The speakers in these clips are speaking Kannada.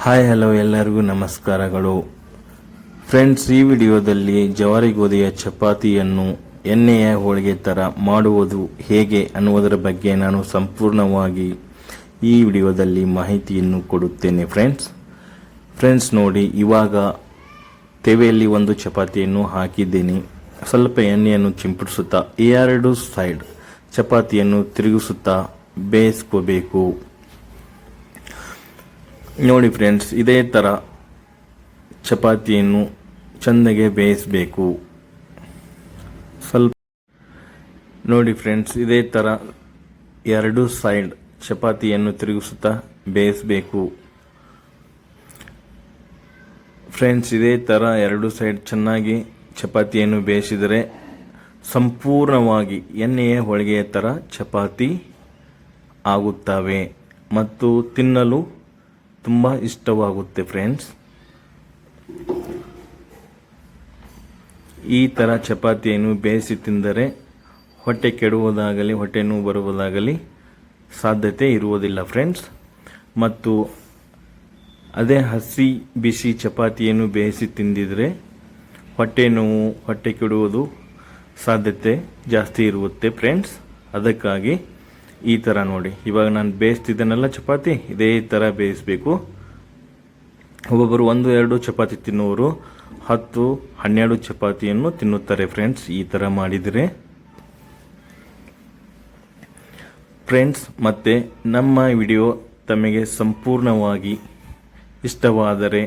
ಹಾಯ್ ಹಲೋ ಎಲ್ಲರಿಗೂ ನಮಸ್ಕಾರಗಳು ಫ್ರೆಂಡ್ಸ್. ಈ ವಿಡಿಯೋದಲ್ಲಿ ಜವಾರಿ ಗೋಧಿಯ ಚಪಾತಿಯನ್ನು ಎಣ್ಣೆಯ ಹೋಳಿಗೆ ಥರ ಮಾಡುವುದು ಹೇಗೆ ಅನ್ನುವುದರ ಬಗ್ಗೆ ನಾನು ಸಂಪೂರ್ಣವಾಗಿ ಈ ವಿಡಿಯೋದಲ್ಲಿ ಮಾಹಿತಿಯನ್ನು ಕೊಡುತ್ತೇನೆ ಫ್ರೆಂಡ್ಸ್ ನೋಡಿ, ಇವಾಗ ತೆವೆಯಲ್ಲಿ ಒಂದು ಚಪಾತಿಯನ್ನು ಹಾಕಿದ್ದೇನೆ. ಸ್ವಲ್ಪ ಎಣ್ಣೆಯನ್ನು ಚಿಂಪಡಿಸುತ್ತಾ ಎರಡು ಸೈಡ್ ಚಪಾತಿಯನ್ನು ತಿರುಗಿಸುತ್ತಾ ಬೇಯಿಸ್ಕೋಬೇಕು. ನೋಡಿ ಫ್ರೆಂಡ್ಸ್, ಇದೇ ಥರ ಚಪಾತಿಯನ್ನು ಚೆಂದಾಗೆ ಬೇಯಿಸಬೇಕು. ಸ್ವಲ್ಪ ನೋಡಿ ಫ್ರೆಂಡ್ಸ್, ಇದೇ ಥರ ಎರಡು ಸೈಡ್ ಚಪಾತಿಯನ್ನು ತಿರುಗಿಸುತ್ತಾ ಬೇಯಿಸಬೇಕು. ಫ್ರೆಂಡ್ಸ್, ಇದೇ ಥರ ಎರಡು ಸೈಡ್ ಚೆನ್ನಾಗಿ ಚಪಾತಿಯನ್ನು ಬೇಯಿಸಿದರೆ ಸಂಪೂರ್ಣವಾಗಿ ಎಣ್ಣೆಯ ಹೋಳಿಗೆಯ ಥರ ಚಪಾತಿ ಆಗುತ್ತವೆ ಮತ್ತು ತಿನ್ನಲು ತುಂಬ ಇಷ್ಟವಾಗುತ್ತೆ ಫ್ರೆಂಡ್ಸ್. ಈ ಥರ ಚಪಾತಿಯನ್ನು ಬೇಯಿಸಿ ತಿಂದರೆ ಹೊಟ್ಟೆ ಕೆಡುವುದಾಗಲಿ ಹೊಟ್ಟೆ ನೋವು ಬರುವುದಾಗಲಿ ಸಾಧ್ಯತೆ ಇರುವುದಿಲ್ಲ ಫ್ರೆಂಡ್ಸ್. ಮತ್ತು ಅದೇ ಹಸಿ ಬಿಸಿ ಚಪಾತಿಯನ್ನು ಬೇಯಿಸಿ ತಿಂದಿದ್ರೆ ಹೊಟ್ಟೆ ನೋವು ಹೊಟ್ಟೆ ಕೆಡುವುದು ಸಾಧ್ಯತೆ ಜಾಸ್ತಿ ಇರುತ್ತೆ ಫ್ರೆಂಡ್ಸ್. ಅದಕ್ಕಾಗಿ ಈ ಥರ ನೋಡಿ, ಇವಾಗ ನಾನು ಬೇಯಿಸ್ತಿದ್ದೇನಲ್ಲ ಚಪಾತಿ, ಇದೇ ಥರ ಬೇಯಿಸಬೇಕು. ಒಬ್ಬೊಬ್ಬರು 1-2 ಚಪಾತಿ ತಿನ್ನುವರು 10-12 ಚಪಾತಿಯನ್ನು ತಿನ್ನುತ್ತಾರೆ ಫ್ರೆಂಡ್ಸ್ ಈ ಥರ ಮಾಡಿದರೆ. ಫ್ರೆಂಡ್ಸ್, ಮತ್ತೆ ನಮ್ಮ ವಿಡಿಯೋ ತಮಗೆ ಸಂಪೂರ್ಣವಾಗಿ ಇಷ್ಟವಾದರೆ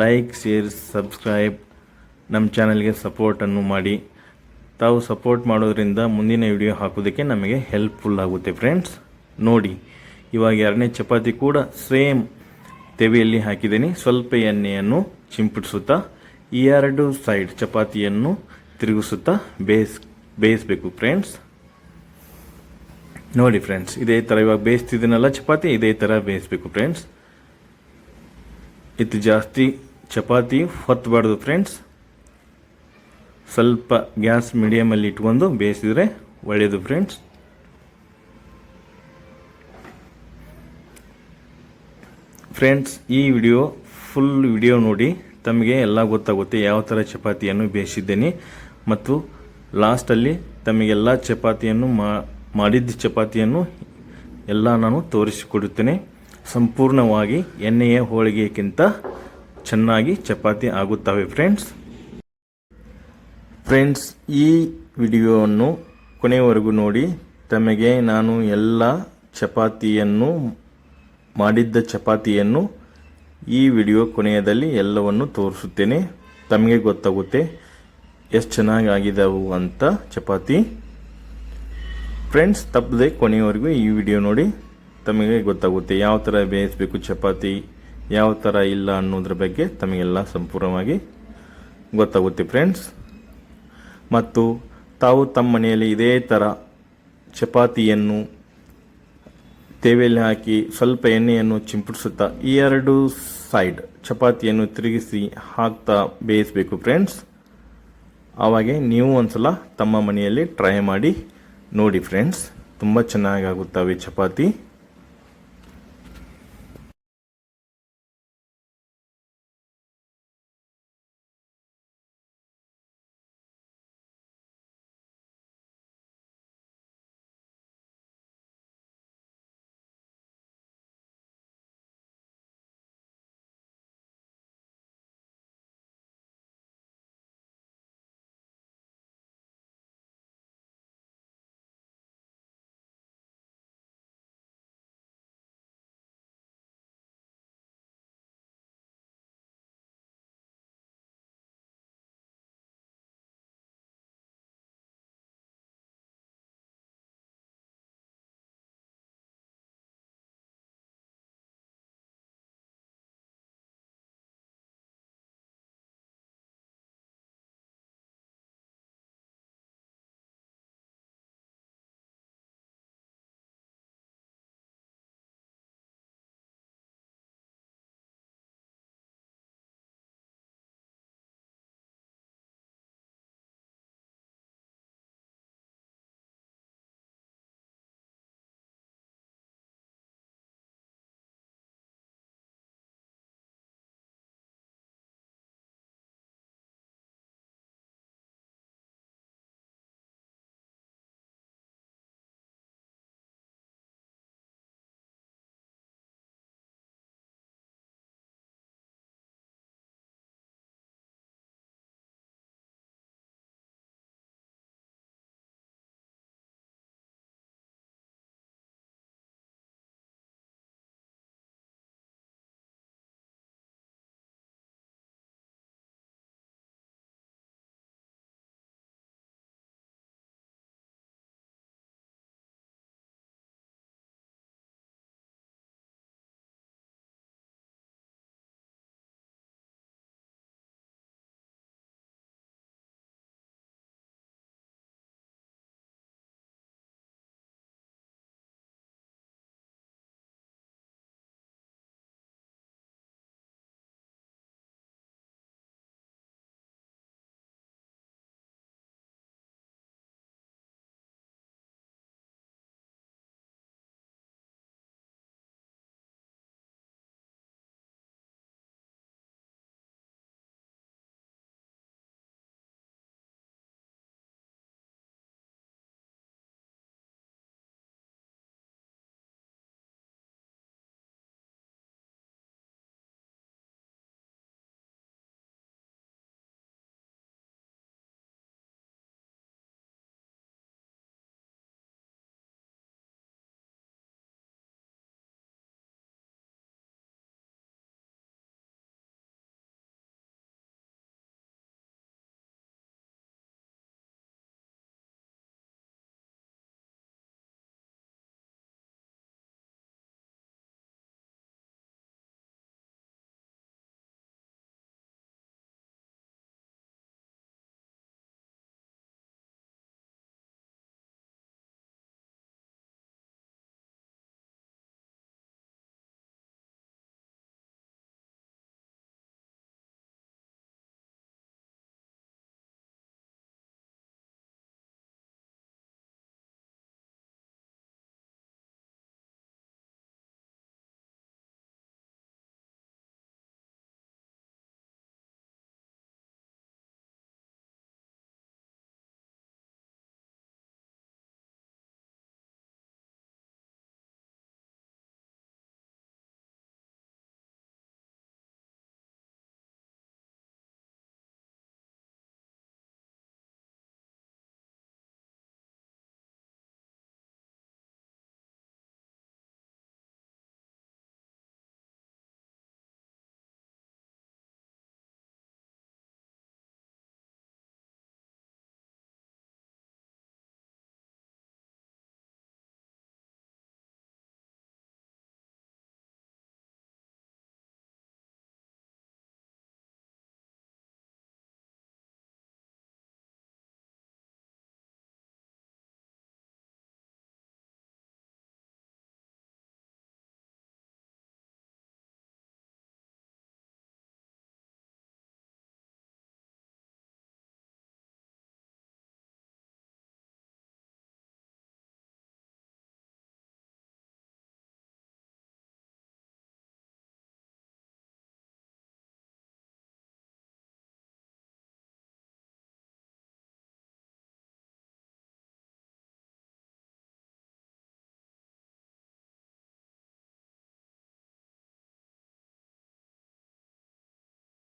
ಲೈಕ್, ಶೇರ್, ಸಬ್ಸ್ಕ್ರೈಬ್ ನಮ್ಮ ಚಾನಲ್ಗೆ ಸಪೋರ್ಟನ್ನು ಮಾಡಿ. ತಾವು ಸಪೋರ್ಟ್ ಮಾಡೋದ್ರಿಂದ ಮುಂದಿನ ವಿಡಿಯೋ ಹಾಕೋದಕ್ಕೆ ನಮಗೆ ಹೆಲ್ಪ್ಫುಲ್ ಆಗುತ್ತೆ ಫ್ರೆಂಡ್ಸ್. ನೋಡಿ, ಇವಾಗ 2ನೇ ಚಪಾತಿ ಕೂಡ ಸೇಮ್ ತೆವೆಯಲ್ಲಿ ಹಾಕಿದ್ದೀನಿ. ಸ್ವಲ್ಪ ಎಣ್ಣೆಯನ್ನು ಚಿಂಪಡಿಸುತ್ತಾ ಈ 2 ಸೈಡ್ ಚಪಾತಿಯನ್ನು ತಿರುಗಿಸುತ್ತಾ ಬೇಯಿಸಬೇಕು ಫ್ರೆಂಡ್ಸ್. ನೋಡಿ ಫ್ರೆಂಡ್ಸ್, ಇದೇ ಥರ ಇವಾಗ ಬೇಯಿಸ್ತಿದ್ದೀನಲ್ಲ ಚಪಾತಿ, ಇದೇ ಥರ ಬೇಯಿಸಬೇಕು ಫ್ರೆಂಡ್ಸ್. ಇದು ಜಾಸ್ತಿ ಚಪಾತಿ ಹೊತ್ತಬಾರ್ದು ಫ್ರೆಂಡ್ಸ್. ಸ್ವಲ್ಪ ಗ್ಯಾಸ್ ಮೀಡಿಯಮಲ್ಲಿ ಇಟ್ಕೊಂಡು ಬೇಯಿಸಿದರೆ ಒಳ್ಳೆಯದು ಫ್ರೆಂಡ್ಸ್. ಫ್ರೆಂಡ್ಸ್, ಈ ವಿಡಿಯೋ ಫುಲ್ ವಿಡಿಯೋ ನೋಡಿ, ತಮಗೆ ಎಲ್ಲ ಗೊತ್ತಾಗುತ್ತೆ ಯಾವ ಥರ ಚಪಾತಿಯನ್ನು ಬೇಯಿಸಿದ್ದೇನೆ. ಮತ್ತು ಲಾಸ್ಟಲ್ಲಿ ತಮಗೆಲ್ಲ ಚಪಾತಿಯನ್ನು ಮಾಡಿದ್ದ ಚಪಾತಿಯನ್ನು ಎಲ್ಲ ನಾನು ತೋರಿಸಿಕೊಡುತ್ತೇನೆ. ಸಂಪೂರ್ಣವಾಗಿ ಎಣ್ಣೆಯ ಹೋಳಿಗೆಗಿಂತ ಚೆನ್ನಾಗಿ ಚಪಾತಿ ಆಗುತ್ತವೆ ಫ್ರೆಂಡ್ಸ್. ಈ ವಿಡಿಯೋವನ್ನು ಕೊನೆಯವರೆಗೂ ನೋಡಿ. ತಮಗೆ ನಾನು ಎಲ್ಲ ಚಪಾತಿಯನ್ನು ಮಾಡಿದ್ದ ಚಪಾತಿಯನ್ನು ಈ ವಿಡಿಯೋ ಕೊನೆಯದಲ್ಲಿ ಎಲ್ಲವನ್ನು ತೋರಿಸುತ್ತೇನೆ. ತಮಗೆ ಗೊತ್ತಾಗುತ್ತೆ ಎಷ್ಟು ಚೆನ್ನಾಗಿ ಆಗಿದವು ಅಂತ ಚಪಾತಿ ಫ್ರೆಂಡ್ಸ್. ತಪ್ಪದೆ ಕೊನೆಯವರೆಗೂ ಈ ವಿಡಿಯೋ ನೋಡಿ, ತಮಗೆ ಗೊತ್ತಾಗುತ್ತೆ ಯಾವ ಥರ ಬೇಯಿಸಬೇಕು ಚಪಾತಿ, ಯಾವ ಥರ ಇಲ್ಲ ಅನ್ನೋದ್ರ ಬಗ್ಗೆ ತಮಗೆಲ್ಲ ಸಂಪೂರ್ಣವಾಗಿ ಗೊತ್ತಾಗುತ್ತೆ ಫ್ರೆಂಡ್ಸ್. ಮತ್ತು ತಾವು ತಮ್ಮ ಮನೆಯಲ್ಲಿ ಇದೇ ಥರ ಚಪಾತಿಯನ್ನು ತೆವೆಯಲ್ಲಿ ಹಾಕಿ ಸ್ವಲ್ಪ ಎಣ್ಣೆಯನ್ನು ಚಿಂಪಡಿಸುತ್ತಾ ಈ 2 ಸೈಡ್ ಚಪಾತಿಯನ್ನು ತಿರುಗಿಸಿ ಹಾಕ್ತಾ ಬೇಯಿಸಬೇಕು ಫ್ರೆಂಡ್ಸ್. ಆವಾಗೆ ನೀವು ಒಂದ್ಸಲ ತಮ್ಮ ಮನೆಯಲ್ಲಿ ಟ್ರೈ ಮಾಡಿ ನೋಡಿ ಫ್ರೆಂಡ್ಸ್, ತುಂಬ ಚೆನ್ನಾಗಿ ಆಗುತ್ತವೆ ಚಪಾತಿ.